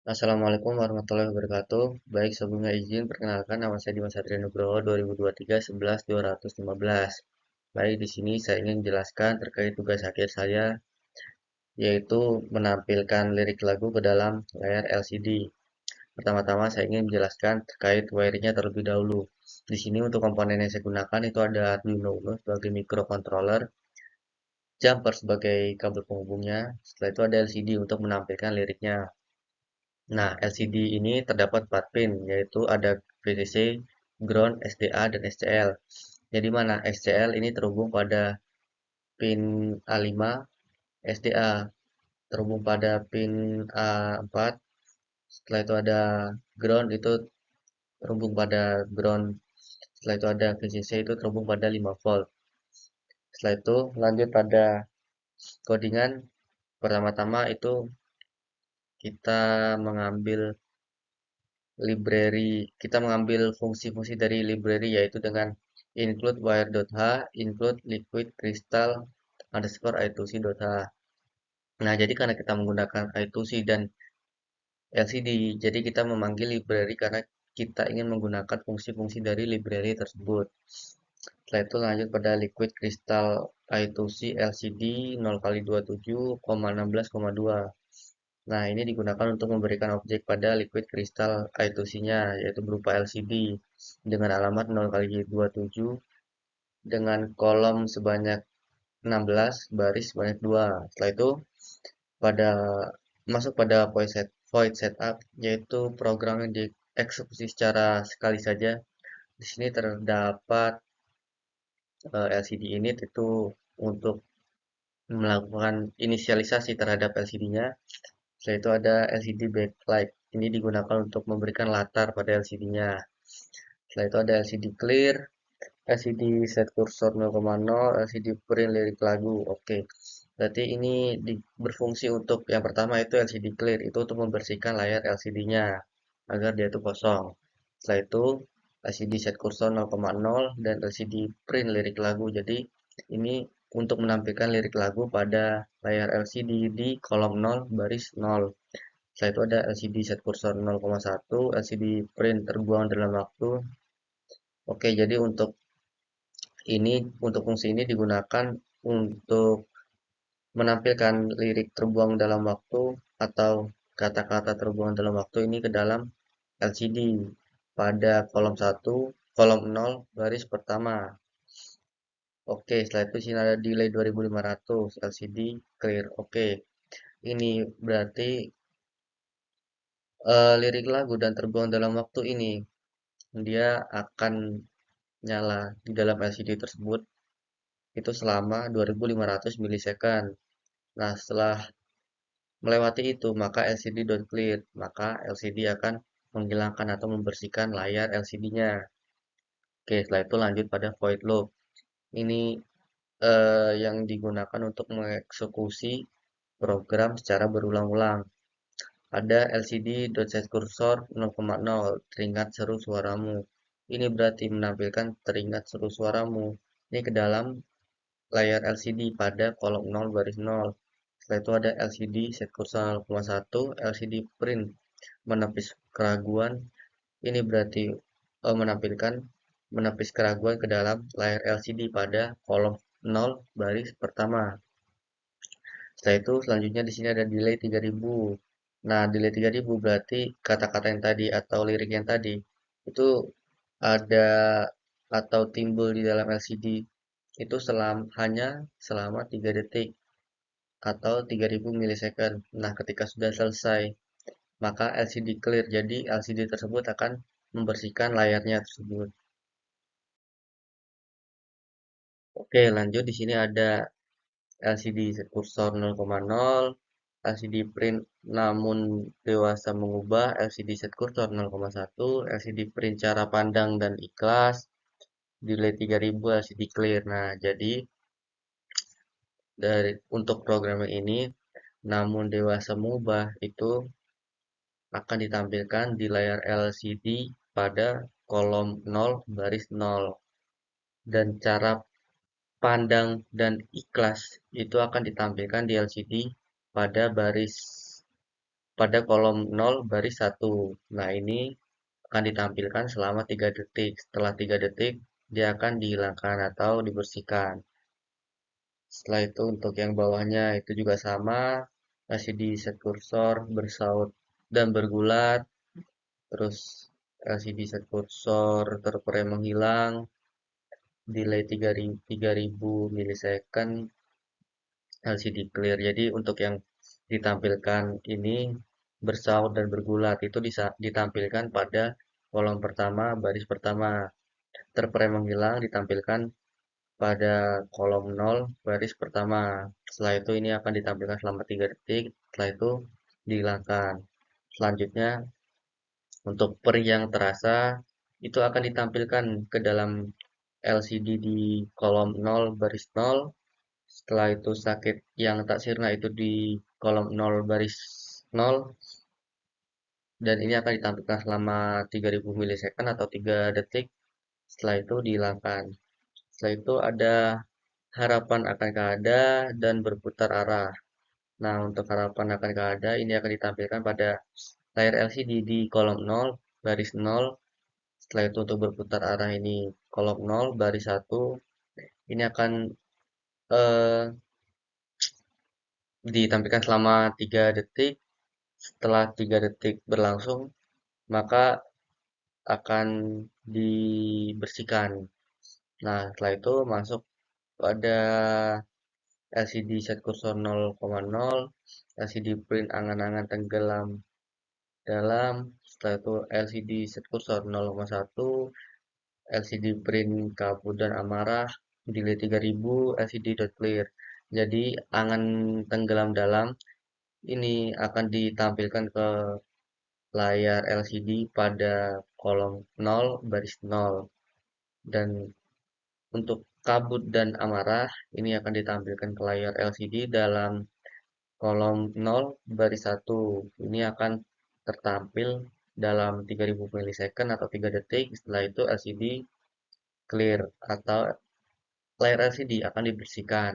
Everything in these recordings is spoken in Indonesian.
Assalamualaikum warahmatullahi wabarakatuh. Baik, sebelumnya izin perkenalkan nama saya Dimas Satria Nugroho 2023 11 215. Baik, di sini saya ingin menjelaskan terkait tugas akhir saya, yaitu menampilkan lirik lagu ke dalam layar LCD. Pertama-tama saya ingin menjelaskan terkait wiringnya terlebih dahulu. Di sini untuk komponen yang saya gunakan itu ada Arduino Uno sebagai microcontroller, jumper sebagai kabel penghubungnya. Setelah itu ada LCD untuk menampilkan liriknya. Nah, LCD ini terdapat 4 pin, yaitu ada VCC, ground, SDA, dan SCL. Jadi mana SCL ini terhubung pada pin A5, SDA terhubung pada pin A4, setelah itu ada ground itu terhubung pada ground, setelah itu ada VCC itu terhubung pada 5 volt. Setelah itu lanjut pada codingan, pertama-tama itu kita mengambil kita mengambil fungsi-fungsi dari library yaitu dengan include wire.h, include liquid crystal underscore I2C.h. Nah, jadi karena kita menggunakan I2C dan LCD, jadi kita memanggil library karena kita ingin menggunakan fungsi-fungsi dari library tersebut. Setelah itu lanjut pada liquid crystal I2C LCD 0x27,16,2. Nah, ini digunakan untuk memberikan objek pada liquid crystal I2C-nya, yaitu berupa LCD dengan alamat 0x27 dengan kolom sebanyak 16, baris sebanyak 2. Setelah itu pada masuk pada void setup, yaitu program yang dieksekusi secara sekali saja. Di sini terdapat LCD init itu untuk melakukan inisialisasi terhadap LCD-nya. Setelah itu ada LCD backlight. Ini digunakan untuk memberikan latar pada LCD-nya. Setelah itu ada LCD clear, LCD set cursor 0,0, LCD print lirik lagu. Oke. Berarti ini berfungsi untuk yang pertama itu LCD clear, itu untuk membersihkan layar LCD-nya agar dia itu kosong. Setelah itu LCD set cursor 0,0 dan LCD print lirik lagu. Jadi ini untuk menampilkan lirik lagu pada layar LCD di kolom 0 baris 0. Setelah itu ada LCD set cursor 0,1, LCD print terbuang dalam waktu. Oke, jadi untuk fungsi ini digunakan untuk menampilkan lirik terbuang dalam waktu atau kata-kata terbuang dalam waktu ini ke dalam LCD pada kolom 1, kolom 0 baris pertama. Oke, setelah itu sini ada delay 2500, LCD clear. Oke, ini berarti lirik lagu dan terbuang dalam waktu ini dia akan nyala di dalam LCD tersebut itu selama 2500 milisecond. Nah, setelah melewati itu, maka LCD don't clear, maka LCD akan menghilangkan atau membersihkan layar LCD-nya. Oke, setelah itu lanjut pada void loop. Ini yang digunakan untuk mengeksekusi program secara berulang-ulang. Ada LCD.setCursor 0,0 teringat seru suaramu. Ini berarti menampilkan teringat seru suaramu. Ini ke dalam layar LCD pada kolom 0 baris 0. Setelah itu ada LCD set kursor 0,1, LCD print menepis keraguan. Ini berarti menampilkan menepis keraguan ke dalam layar LCD pada kolom 0 baris pertama. Setelah itu selanjutnya di sini ada delay 3000. Nah, delay 3000 berarti kata-kata yang tadi atau lirik yang tadi itu ada atau timbul di dalam LCD itu hanya selama 3 detik atau 3000 milisecond. Nah, ketika sudah selesai, maka LCD clear. Jadi LCD tersebut akan membersihkan layarnya tersebut. Oke, lanjut di sini ada LCD kursor 0,0, LCD print namun dewasa mengubah, LCD set kursor 0,1, LCD print cara pandang dan ikhlas, delay 3000, LCD clear. Nah, jadi untuk programming ini namun dewasa mengubah itu akan ditampilkan di layar LCD pada kolom 0 baris 0 dan cara pandang dan ikhlas itu akan ditampilkan di LCD pada baris pada kolom 0 baris 1. Nah, ini akan ditampilkan selama 3 detik. Setelah 3 detik, dia akan dihilangkan atau dibersihkan. Setelah itu untuk yang bawahnya itu juga sama, LCD set kursor bersaut dan bergulat, terus LCD set kursor terpre menghilang, delay 3000 milisecond, LCD clear. Jadi untuk yang ditampilkan ini bersaut dan bergulat itu ditampilkan pada kolom pertama, baris pertama. Terpre menghilang ditampilkan pada kolom 0 baris pertama. Setelah itu ini akan ditampilkan selama 3 detik. Setelah itu dihilangkan. Selanjutnya untuk perih yang terasa itu akan ditampilkan ke dalam LCD di kolom 0 baris 0. Setelah itu sakit yang tak sirna itu di kolom 0 baris 0 dan ini akan ditampilkan selama 3000 milisecond atau 3 detik. Setelah itu dihilangkan. Setelah itu ada harapan akan keada dan berputar arah. Nah, untuk harapan akan keada ini akan ditampilkan pada layar LCD di kolom 0 baris 0. Setelah itu untuk berputar arah ini kolom 0 baris 1. Ini akan eh, ditampilkan selama 3 detik. Setelah 3 detik berlangsung, maka akan dibersihkan. Nah, setelah itu masuk pada LCD set kursor 0,0, LCD print angan-angan tenggelam dalam, setelah itu LCD set kursor 0,1, LCD print kabut dan amarah, delay 3000, LCD dot clear. Jadi angan tenggelam dalam ini akan ditampilkan ke layar LCD pada kolom 0 baris 0 dan untuk kabut dan amarah ini akan ditampilkan ke layar LCD dalam kolom 0 baris 1. Ini akan tertampil dalam 3000 milisecond atau 3 detik. Setelah itu LCD clear atau layar LCD akan dibersihkan.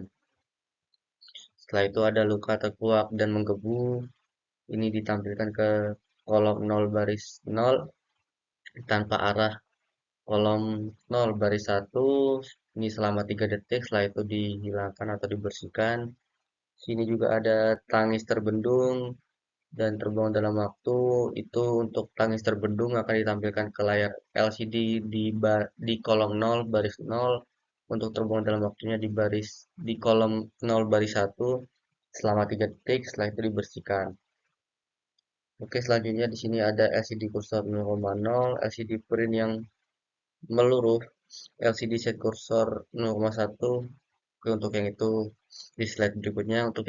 Setelah itu ada luka tekuak dan menggebu. Ini ditampilkan ke kolom 0 baris 0 tanpa arah kolom 0 baris 1 ini selama 3 detik, setelah itu dihilangkan atau dibersihkan. Sini juga ada tangis terbendung dan terbuang dalam waktu. Itu untuk tangis terbendung akan ditampilkan ke layar LCD di kolom 0 baris 0. Untuk terbuang dalam waktunya di kolom 0 baris 1 selama 3 detik, setelah itu dibersihkan. Oke, selanjutnya di sini ada LCD kursor 0,0, LCD print yang meluruh, LCD set kursor 0,1. Oke, untuk yang itu di slide berikutnya untuk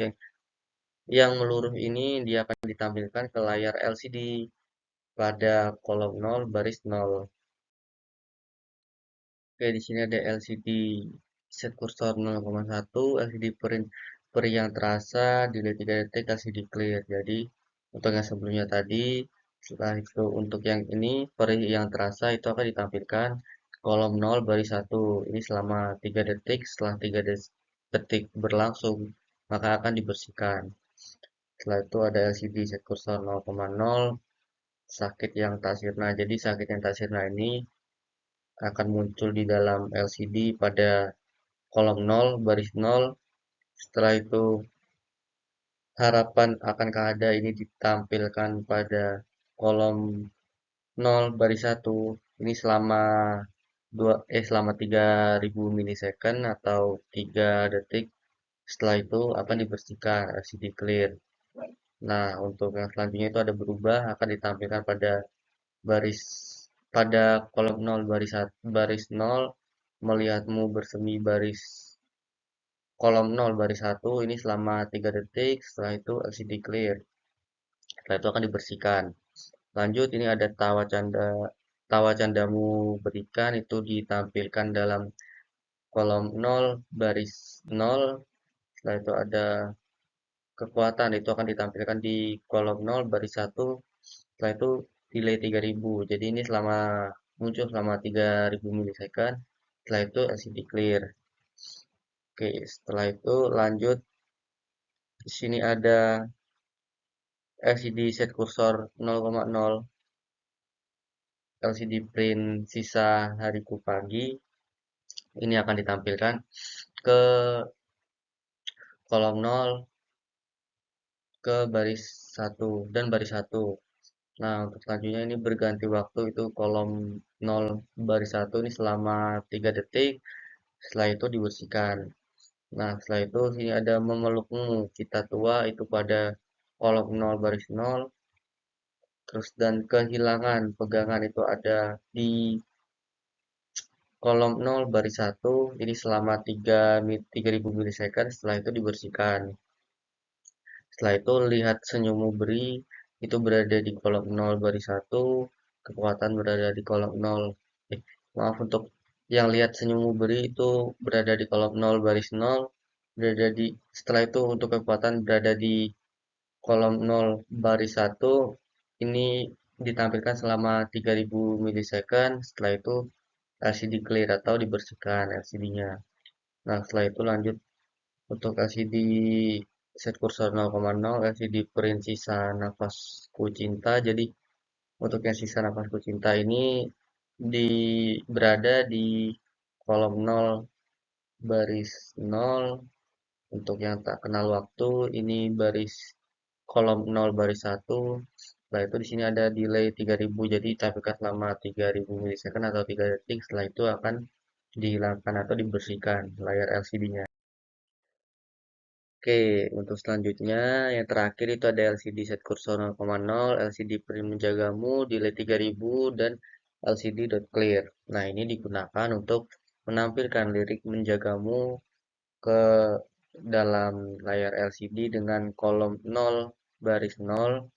yang meluruh ini dia akan ditampilkan ke layar LCD pada kolom 0 baris 0. Oke, di sini ada LCD set kursor 0,1, LCD peri yang terasa, delay 3 detik, LCD clear. Jadi untuk yang sebelumnya tadi, setelah itu untuk yang ini peri yang terasa itu akan ditampilkan kolom 0 baris 1. Ini selama 3 detik, setelah 3 detik berlangsung, maka akan dibersihkan. Setelah itu ada LCD set kursor 0,0, sakit yang tak sirna. Jadi sakit yang tak sirna ini akan muncul di dalam LCD pada kolom 0 baris 0. Setelah itu harapan akan keada ini ditampilkan pada kolom 0 baris 1. Ini selama 3000 milisecond atau 3 detik. Setelah itu akan dibersihkan LCD clear. Nah, untuk yang selanjutnya itu ada berubah akan ditampilkan baris pada kolom 0 baris 0 melihatmu bersemi baris kolom 0 baris 1 ini selama 3 detik, setelah itu LCD clear. Setelah itu akan dibersihkan. Lanjut ini ada tawa candamu berikan itu ditampilkan dalam kolom 0 baris 0. Setelah itu ada kekuatan itu akan ditampilkan di kolom 0 baris 1. Setelah itu delay 3000. Jadi ini muncul selama 3000 milisecond. Setelah itu LCD clear. Oke, setelah itu lanjut di sini ada LCD set kursor 0,0, LCD print sisa hariku pagi, ini akan ditampilkan ke kolom 0, ke baris 1 dan baris 1. Nah, untuk selanjutnya ini berganti waktu, itu kolom 0 baris 1 ini selama 3 detik, setelah itu dibersihkan. Nah, setelah itu sini ada memelukmu kita tua, itu pada kolom 0 baris 0, terus dan kehilangan pegangan itu ada di kolom 0 baris 1, ini selama 3000 milisecond, setelah itu dibersihkan. Setelah itu lihat senyummu beri, itu berada di kolom 0 baris 1, kekuatan berada di kolom 0. Maaf, untuk yang lihat senyummu beri itu berada di kolom 0 baris 0, berada di setelah itu untuk kekuatan berada di kolom 0 baris 1, ini ditampilkan selama 3000 milisecond, setelah itu LCD clear atau dibersihkan LCD-nya. Nah, setelah itu lanjut untuk LCD set kursor 0,0, LCD print sisa nafasku cinta. Jadi untuk yang sisa nafasku cinta ini di berada di kolom 0 baris 0. Untuk yang tak kenal waktu ini baris kolom 0 baris 1. Setelah itu di sini ada delay 3000, jadi tampilkan selama 3000 milisecond atau 3 detik. Setelah itu akan dihilangkan atau dibersihkan layar LCD-nya. Oke, untuk selanjutnya yang terakhir itu ada LCD set kursor 0,0, LCD print menjagamu, delay 3000 dan LCD dot clear. Nah, ini digunakan untuk menampilkan lirik menjagamu ke dalam layar LCD dengan kolom 0 baris 0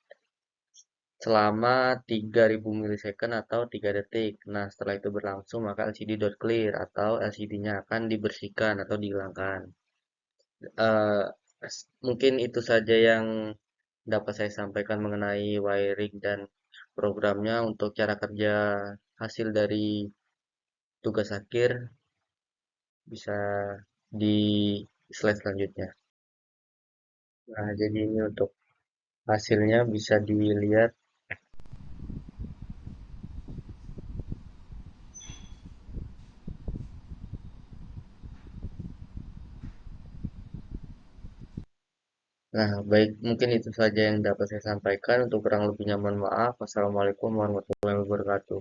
selama 3000 milisecond atau 3 detik. Nah, setelah itu berlangsung maka LCD dot clear atau LCD-nya akan dibersihkan atau dihilangkan. Eh, Mungkin itu saja yang dapat saya sampaikan mengenai wiring dan programnya. Untuk cara kerja hasil dari tugas akhir bisa di slide selanjutnya. Nah, jadi ini untuk hasilnya bisa dilihat. Nah, baik, mungkin itu saja yang dapat saya sampaikan. Untuk kurang lebihnya mohon maaf. Wassalamualaikum warahmatullahi wabarakatuh.